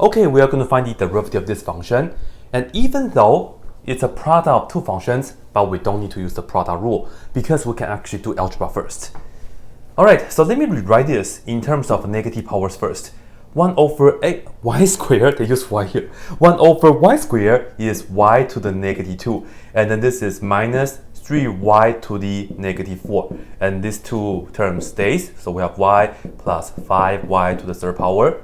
Okay, we are going to find the derivative of this function. And even though it's a product of two functions, but we don't need to use the product rule because we can actually do algebra first. Alright, so let me rewrite this in terms of negative powers first. 1 over y squared, they use y here. 1 over y squared is y to the negative 2. And then this is minus 3y to the negative 4. And these two terms stays. So we have y plus 5y to the third power.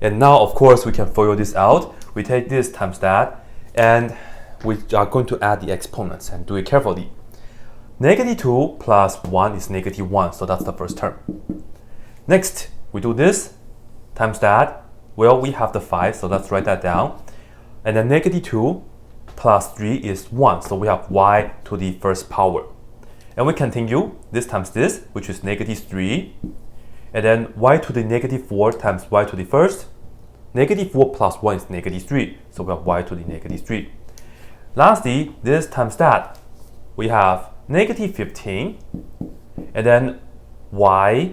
And now, of course, we can FOIL this out. We take this times that. And we are going to add the exponents and do it carefully. Negative 2 plus 1 is negative 1. So that's the first term. Next, we do this times that. Well, we have the 5, so let's write that down. And then negative 2 plus 3 is 1, so we have y to the first power. And we continue, this times this, which is negative 3. And then y to the negative 4 times y to the first. Negative 4 plus 1 is negative 3, so we have y to the negative 3. Lastly, this times that, we have negative 15. And then y,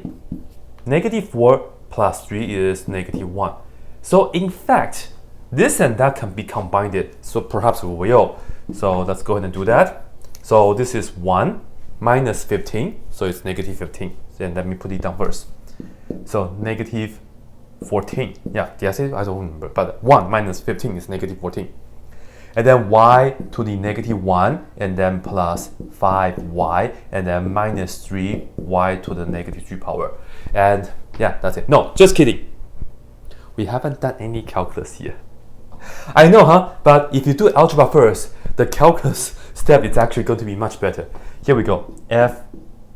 negative 4 plus 3 is negative 1. So in fact, this and that can be combined, so perhaps we will. So let's go ahead and do that. So this is 1 minus 15, so it's negative 15. Then let me put it down first. So negative 14. Yeah, did I say it? I don't remember, but 1 minus 15 is negative 14. And then y to the negative 1, and then plus 5y, and then minus 3y to the negative 3 power. And yeah, that's it. No, just kidding. We haven't done any calculus here. I know, huh? But if you do algebra first, the calculus step is actually going to be much better. Here we go. F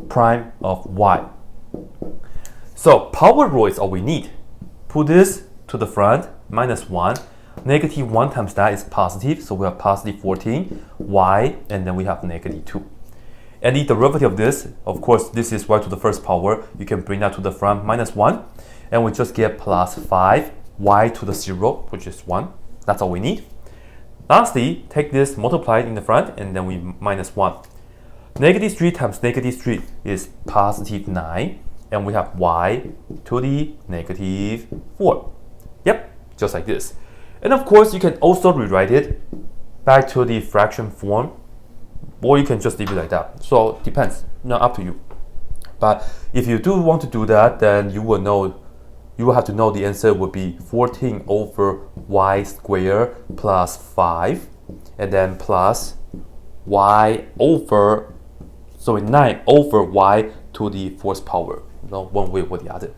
prime of y. So power rule is all we need. Put this to the front, minus 1. Negative 1 times that is positive, so we have positive 14, y, and then we have negative 2. And the derivative of this, of course, this is y to the first power. You can bring that to the front, minus 1. And we just get plus 5, y to the 0, which is 1. That's all we need. Lastly, take this, multiply it in the front, and then we minus 1. Negative 3 times negative 3 is positive 9. And we have y to the negative 4. Yep, just like this. And of course, you can also rewrite it back to the fraction form, or you can just leave it like that. So it depends, up to you. But if you do want to do that, then you will have to know the answer would be 14 over y squared plus 5, and then plus y over, 9 over y to the fourth power. One way or the other.